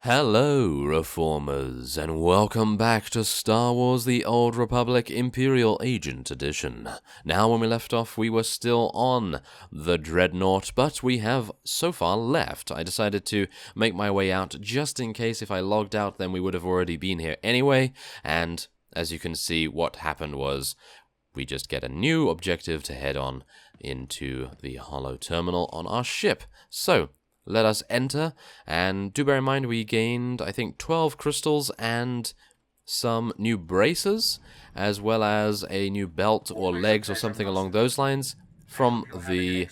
Hello, Reformers, and welcome back to Star Wars The Old Republic Imperial Agent Edition. Now, when we left off, we were still on the Dreadnought, but we have so far left. I decided to make my way out just in case if I logged out, then we would have already been here anyway, and as you can see, what happened was we just get a new objective to head on into the Hollow Terminal on our ship. So, let us enter, and do bear in mind we gained, I think, 12 crystals and some new braces, as well as a new belt or legs or something along those lines from the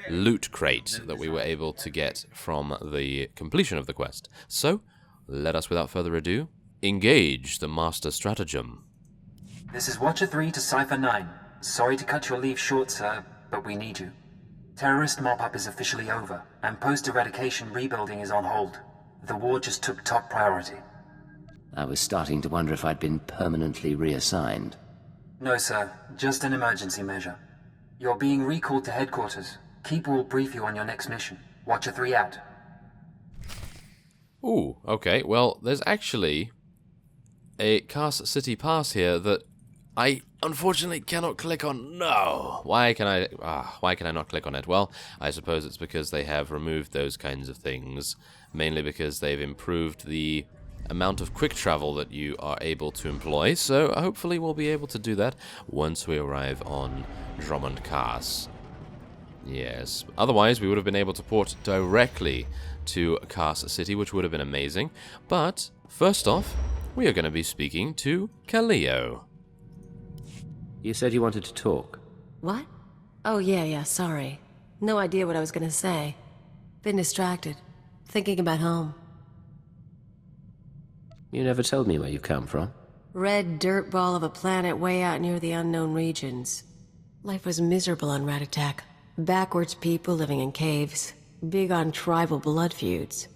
loot crate that we were able to get from the completion of the quest. So, let us, without further ado, engage the Master Stratagem. This is Watcher 3 to Cypher 9. Sorry to cut your leave short, sir, but we need you. Terrorist mop-up is officially over, and post-eradication rebuilding is on hold. The war just took top priority. I was starting to wonder if I'd been permanently reassigned. No, sir. Just an emergency measure. You're being recalled to headquarters. Keeper will brief you on your next mission. Watcher 3 out. Ooh, okay. Well, there's actually a Cast City pass here that I unfortunately cannot click on. No! Why can I not click on it? Well, I suppose it's because they have removed those kinds of things, mainly because they've improved the amount of quick travel that you are able to employ, so hopefully we'll be able to do that once we arrive on Drummond Cast. Yes. Otherwise, we would have been able to port directly to Cast City, which would have been amazing. But, first off, we are going to be speaking to Kalieyo. You said you wanted to talk. What? Oh, yeah, sorry. No idea what I was gonna say. Been distracted. Thinking about home. You never told me where you come from. Red dirt ball of a planet way out near the unknown regions. Life was miserable on Red Attack. Backwards people living in caves. Big on tribal blood feuds.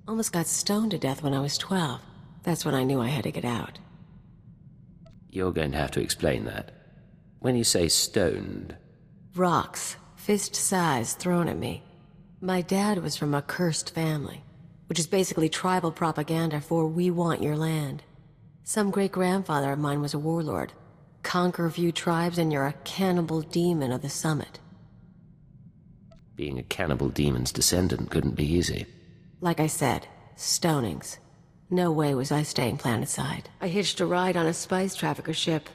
Almost got stoned to death when I was 12. That's when I knew I had to get out. You're going to have to explain that. When you say stoned... Rocks, fist size, thrown at me. My dad was from a cursed family, which is basically tribal propaganda for we want your land. Some great-grandfather of mine was a warlord. Conquer a few tribes and you're a cannibal demon of the summit. Being a cannibal demon's descendant couldn't be easy. Like I said, stonings. No way was I staying planetside. I hitched a ride on a spice trafficker ship.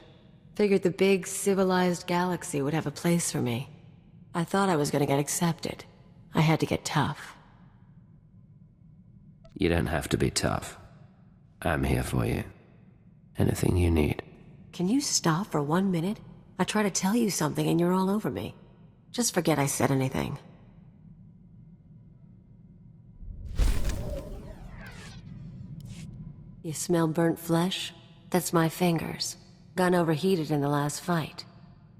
Figured the big, civilized galaxy would have a place for me. I thought I was gonna get accepted. I had to get tough. You don't have to be tough. I'm here for you. Anything you need. Can you stop for 1 minute? I try to tell you something and you're all over me. Just forget I said anything. You smell burnt flesh? That's my fingers. Gun overheated in the last fight.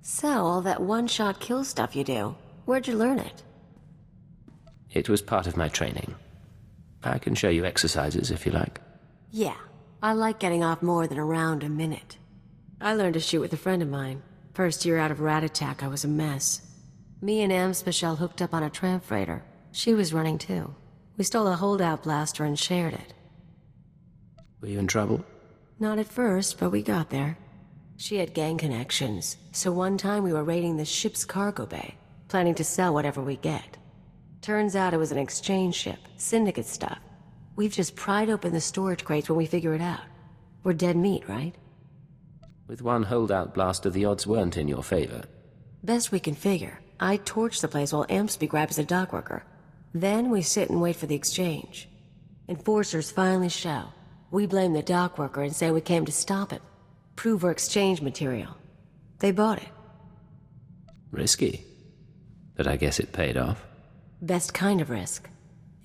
So, all that one-shot kill stuff you do, where'd you learn it? It was part of my training. I can show you exercises if you like. Yeah, I like getting off more than a round a minute. I learned to shoot with a friend of mine. First year out of Rat Attack, I was a mess. Me and Amspecial hooked up on a tramp freighter. She was running too. We stole a holdout blaster and shared it. Were you in trouble? Not at first, but we got there. She had gang connections, so one time we were raiding the ship's cargo bay, planning to sell whatever we get. Turns out it was an exchange ship, syndicate stuff. We've just pried open the storage crates when we figure it out. We're dead meat, right? With one holdout blaster, the odds weren't in your favor. Best we can figure. I torch the place while Ampsby grabs the dock worker. Then we sit and wait for the exchange. Enforcers finally show. We blame the dock worker and say we came to stop him. Prove our exchange material. They bought it. Risky. But I guess it paid off. Best kind of risk.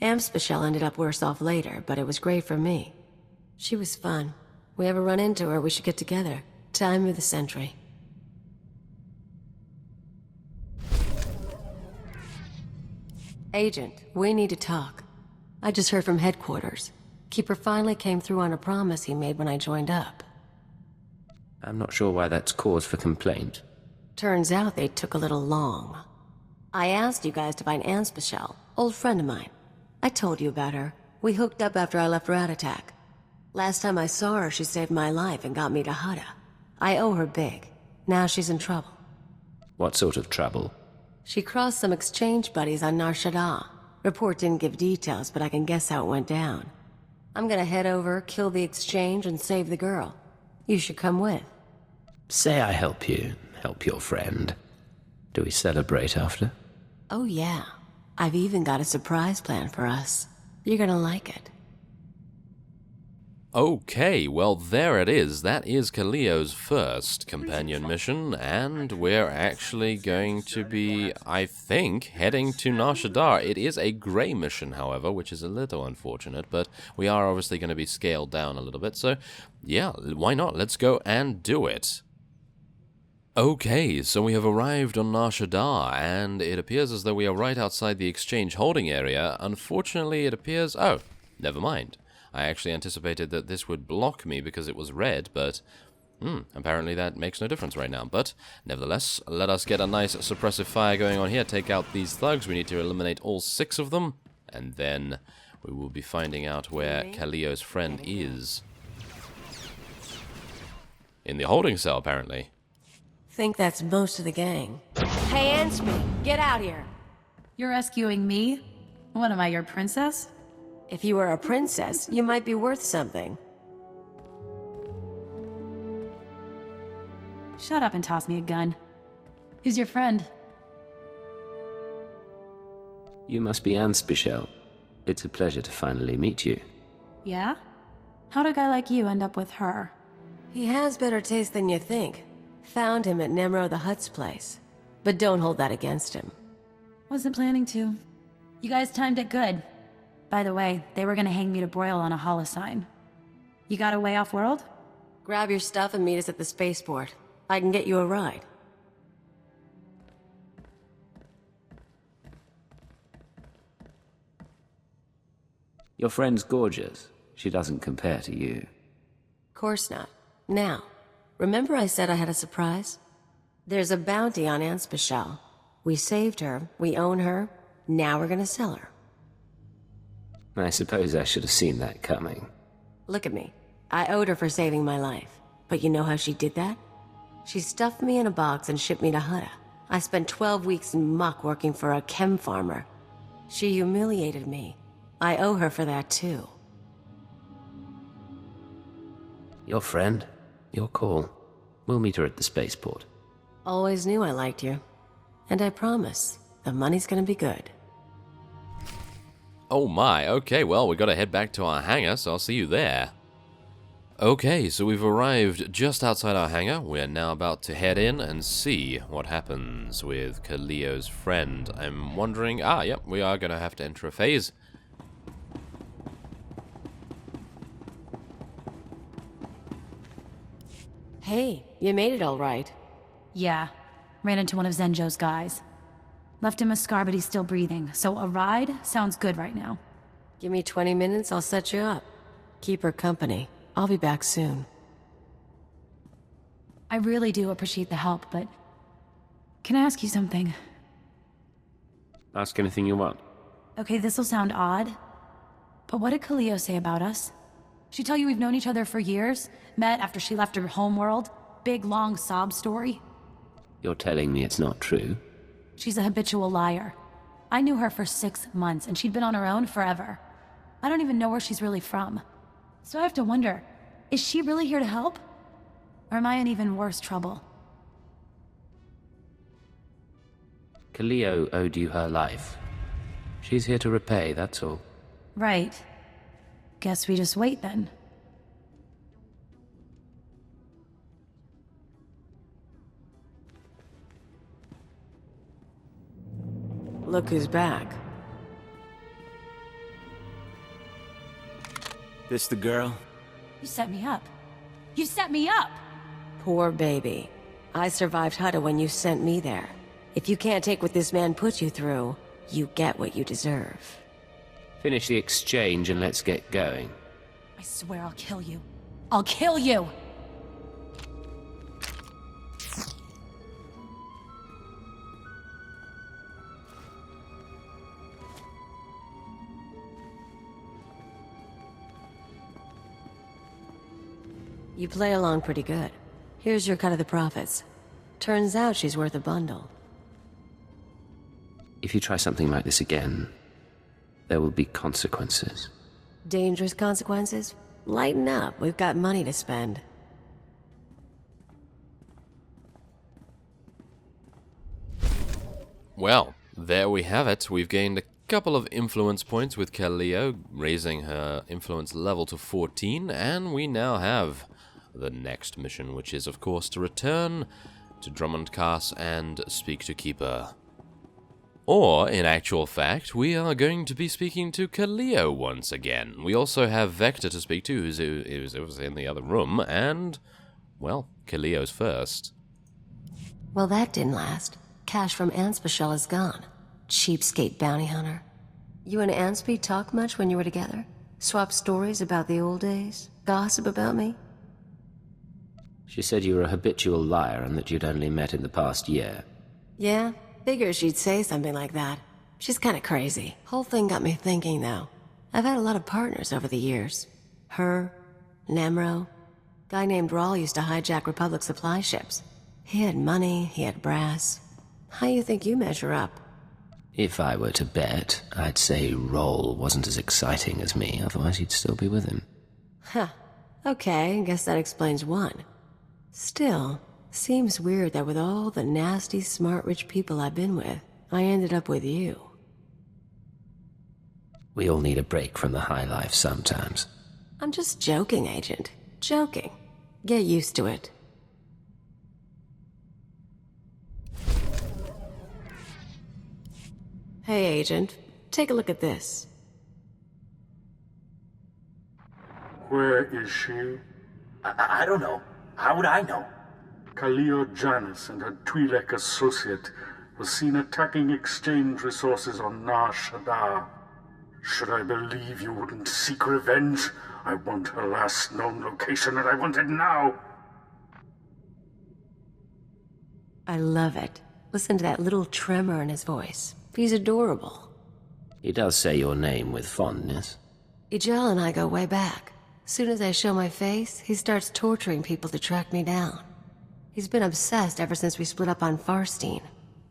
Amspecial ended up worse off later, but it was great for me. She was fun. We ever run into her, we should get together. Time of the century. Agent, we need to talk. I just heard from headquarters. Keeper finally came through on a promise he made when I joined up. I'm not sure why that's cause for complaint. Turns out they took a little long. I asked you guys to find Amspecial, old friend of mine. I told you about her. We hooked up after I left Rat Attack. Last time I saw her, she saved my life and got me to Hutta. I owe her big. Now she's in trouble. What sort of trouble? She crossed some exchange buddies on Nar Shaddaa. Report didn't give details, but I can guess how it went down. I'm gonna head over, kill the exchange, and save the girl. You should come with. Say I help you, help your friend. Do we celebrate after? Oh yeah. I've even got a surprise planned for us. You're gonna like it. Okay, well there it is. That is Kalieyo's first companion mission, and we're actually going to be, I think, heading to Nar Shaddaa. It is a grey mission, however, which is a little unfortunate, but we are obviously going to be scaled down a little bit, so yeah, why not? Let's go and do it. Okay, so we have arrived on Nar Shaddaa, and it appears as though we are right outside the exchange holding area. Unfortunately, it appears... oh, never mind. I actually anticipated that this would block me because it was red, but apparently that makes no difference right now. But nevertheless, let us get a nice suppressive fire going on here. Take out these thugs. We need to eliminate all 6 of them, and then we will be finding out where Kalieyo's friend is. In the holding cell, apparently. Think that's most of the gang. Hey, Ansby, get out here! You're rescuing me? What am I, your princess? If you were a princess, you might be worth something. Shut up and toss me a gun. Who's your friend? You must be Anspichel. It's a pleasure to finally meet you. Yeah? How'd a guy like you end up with her? He has better taste than you think. Found him at Nemro the Hutt's place. But don't hold that against him. Wasn't planning to. You guys timed it good. By the way, they were gonna hang me to broil on a holosign. You got a way off-world? Grab your stuff and meet us at the spaceport. I can get you a ride. Your friend's gorgeous. She doesn't compare to you. Course not. Now, remember I said I had a surprise? There's a bounty on Anspichel. We saved her, we own her, now we're gonna sell her. I suppose I should have seen that coming. Look at me. I owed her for saving my life. But you know how she did that? She stuffed me in a box and shipped me to Hutta. I spent 12 weeks in muck working for a chem farmer. She humiliated me. I owe her for that too. Your friend? Your call. We'll meet her at the spaceport. Always knew I liked you. And I promise, the money's gonna be good. Oh my, okay, well, we gotta head back to our hangar, so I'll see you there. Okay, so we've arrived just outside our hangar. We're now about to head in and see what happens with Kalieyo's friend. I'm wondering... yep, we are gonna have to enter a phase. Hey, you made it all right. Yeah. Ran into one of Zenjo's guys. Left him a scar, but he's still breathing, so a ride sounds good right now. Give me 20 minutes, I'll set you up. Keep her company. I'll be back soon. I really do appreciate the help, but... can I ask you something? Ask anything you want. Okay, this'll sound odd, but what did Kalieyo say about us? She tell you we've known each other for years? Met after she left her homeworld? Big, long sob story? You're telling me it's not true? She's a habitual liar. I knew her for 6 months, and she'd been on her own forever. I don't even know where she's really from. So I have to wonder, is she really here to help? Or am I in even worse trouble? Kalieyo owed you her life. She's here to repay, that's all. Right. Guess we just wait then. Look who's back. This the girl? You set me up. You set me up! Poor baby. I survived Hutta when you sent me there. If you can't take what this man put you through, you get what you deserve. Finish the exchange and let's get going. I swear I'll kill you. I'll kill you! You play along pretty good. Here's your cut of the profits. Turns out she's worth a bundle. If you try something like this again, there will be consequences. Dangerous consequences? Lighten up, we've got money to spend. Well, there we have it. We've gained a couple of influence points with Kalieyo, raising her influence level to 14, and we now have the next mission, which is, of course, to return to Drummond Cass and speak to Keeper. Or, in actual fact, we are going to be speaking to Kalieyo once again. We also have Vector to speak to, who's in the other room, and, well, Kalieyo's first. Well, that didn't last. Cash from Anspecial is gone. Cheapskate bounty hunter. You and Anspe talk much when you were together? Swap stories about the old days? Gossip about me? She said you were a habitual liar and that you'd only met in the past year. Yeah, figure she'd say something like that. She's kinda crazy. Whole thing got me thinking, though. I've had a lot of partners over the years. Her, Nemro. Guy named Rawl used to hijack Republic supply ships. He had money, he had brass. How you think you measure up? If I were to bet, I'd say Roll wasn't as exciting as me, otherwise you'd still be with him. Huh. Okay, guess that explains one. Still, seems weird that with all the nasty, smart, rich people I've been with, I ended up with you. We all need a break from the high life sometimes. I'm just joking, Agent. Joking. Get used to it. Hey, Agent. Take a look at this. Where is she? I don't know. How would I know? Kalieyo Janus and her Twi'lek associate was seen attacking exchange resources on Nar Shaddaa. Should I believe you wouldn't seek revenge? I want her last known location, and I want it now! I love it. Listen to that little tremor in his voice. He's adorable. He does say your name with fondness. Ijel and I go way back. Soon as I show my face, he starts torturing people to track me down. He's been obsessed ever since we split up on Farstein.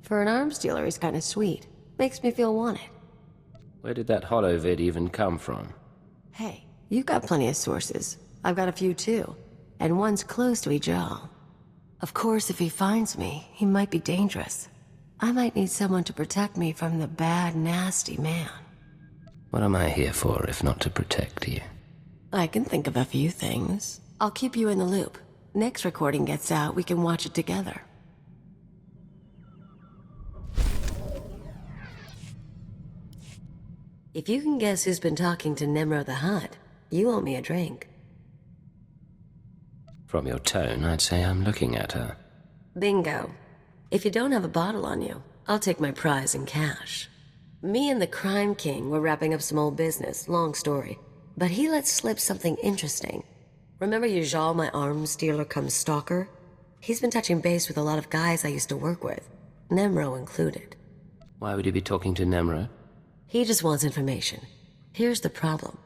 For an arms dealer, he's kinda sweet. Makes me feel wanted. Where did that holovid even come from? Hey, you've got plenty of sources. I've got a few too. And one's close to Ijel. Of course, if he finds me, he might be dangerous. I might need someone to protect me from the bad, nasty man. What am I here for if not to protect you? I can think of a few things. I'll keep you in the loop. Next recording gets out, we can watch it together. If you can guess who's been talking to Nemro the Hutt, you owe me a drink. From your tone, I'd say I'm looking at her. Bingo. If you don't have a bottle on you, I'll take my prize in cash. Me and the Crime King were wrapping up some old business, long story. But he let slip something interesting. Remember Ujal, my arms dealer cum stalker? He's been touching base with a lot of guys I used to work with, Nemro included. Why would he be talking to Nemro? He just wants information. Here's the problem.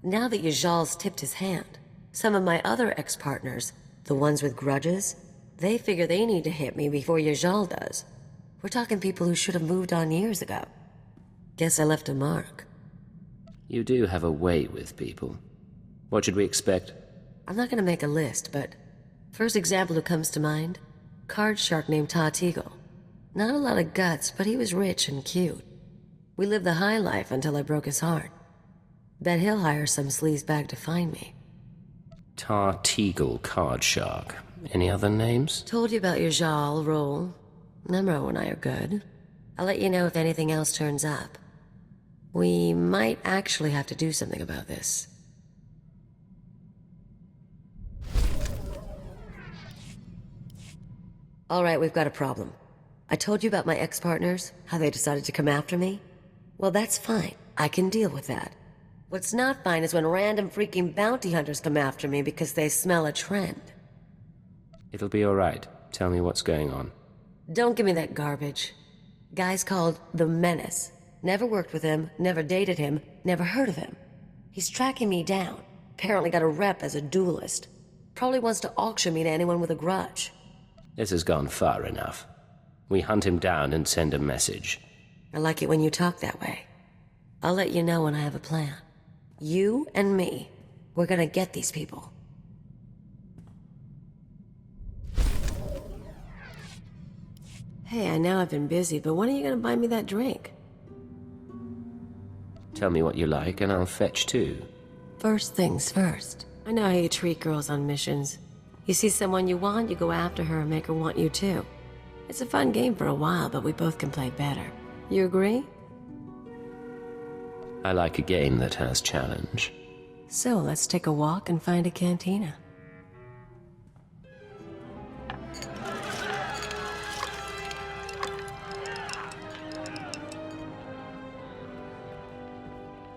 Now that Ujal's tipped his hand, some of my other ex-partners, the ones with grudges, they figure they need to hit me before Ujal does. We're talking people who should have moved on years ago. Guess I left a mark. You do have a way with people. What should we expect? I'm not gonna make a list, but first example who comes to mind, card shark named Teagle. Not a lot of guts, but he was rich and cute. We lived the high life until I broke his heart. Bet he'll hire some sleazebag to find me. Teagle Card Shark. Any other names? Told you about your Jal role. Nemro and I are good. I'll let you know if anything else turns up. We might actually have to do something about this. All right, we've got a problem. I told you about my ex-partners, how they decided to come after me. Well, that's fine. I can deal with that. What's not fine is when random freaking bounty hunters come after me because they smell a trend. It'll be alright. Tell me what's going on. Don't give me that garbage. Guy's called the Menace. Never worked with him, never dated him, never heard of him. He's tracking me down. Apparently got a rep as a duelist. Probably wants to auction me to anyone with a grudge. This has gone far enough. We hunt him down and send a message. I like it when you talk that way. I'll let you know when I have a plan. You and me, we're gonna get these people. Hey, I know I've been busy, but when are you gonna buy me that drink? Tell me what you like and I'll fetch two. First things first. I know how you treat girls on missions. You see someone you want, you go after her and make her want you too. It's a fun game for a while, but we both can play better. You agree? I like a game that has challenge. So let's take a walk and find a cantina.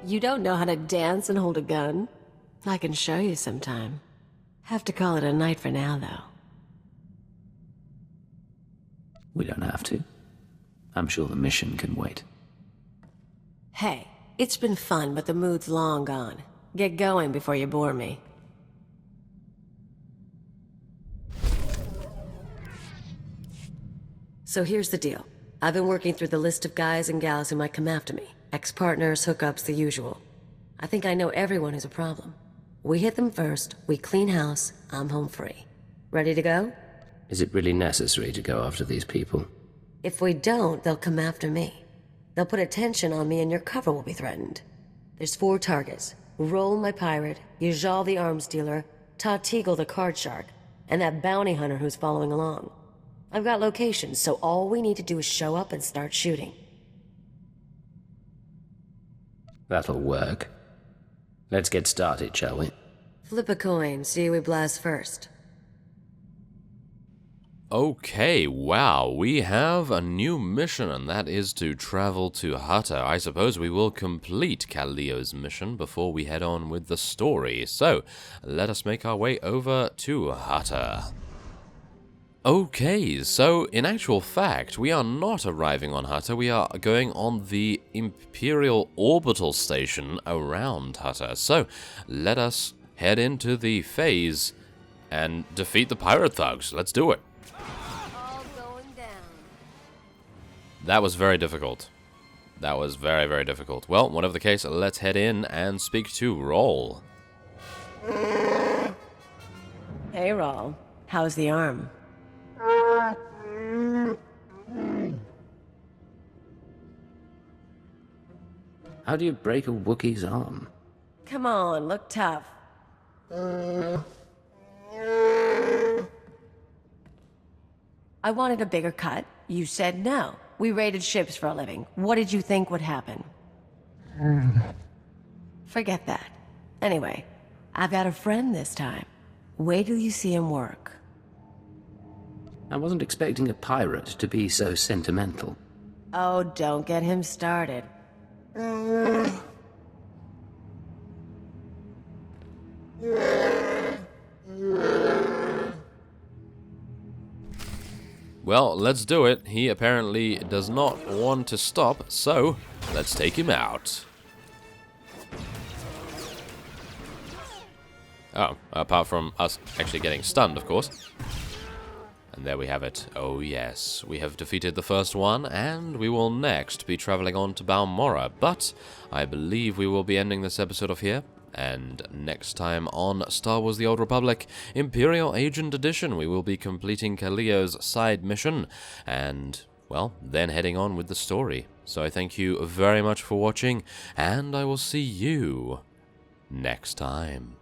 You don't know how to dance and hold a gun? I can show you sometime. Have to call it a night for now, though. We don't have to. I'm sure the mission can wait. Hey, it's been fun, but the mood's long gone. Get going before you bore me. So here's the deal. I've been working through the list of guys and gals who might come after me. Ex-partners, hookups, the usual. I think I know everyone who's a problem. We hit them first, we clean house, I'm home free. Ready to go? Is it really necessary to go after these people? If we don't, they'll come after me. They'll put attention on me and your cover will be threatened. There's 4 targets. Roll my pirate, Yajal the arms dealer, Tatigel the card shark, and that bounty hunter who's following along. I've got locations, so all we need to do is show up and start shooting. That'll work. Let's get started, shall we? Flip a coin, see who we blast first. Okay, wow, we have a new mission, and that is to travel to Hutta. I suppose we will complete Kalieyo's mission before we head on with the story. So, let us make our way over to Hutta. Okay, so in actual fact, we are not arriving on Hutta, we are going on the Imperial orbital station around Hutta. So, let us head into the phase and defeat the pirate thugs. Let's do it. All going down. That was very difficult. That was very, very difficult. Well, whatever the case, let's head in and speak to Roll. Hey, Rawl. How's the arm? How do you break a Wookiee's arm? Come on, look tough. I wanted a bigger cut. You said no. We raided ships for a living. What did you think would happen? Forget that. Anyway, I've got a friend this time. Wait till you see him work. I wasn't expecting a pirate to be so sentimental. Oh, don't get him started. Well, let's do it. He apparently does not want to stop, so let's take him out. Oh, apart from us actually getting stunned, of course. And there we have it. Oh yes, we have defeated the first one, and we will next be traveling on to Balmorra. But I believe we will be ending this episode off here. And next time on Star Wars The Old Republic Imperial Agent Edition, we will be completing Kalieyo's side mission, and, well, then heading on with the story. So I thank you very much for watching, and I will see you next time.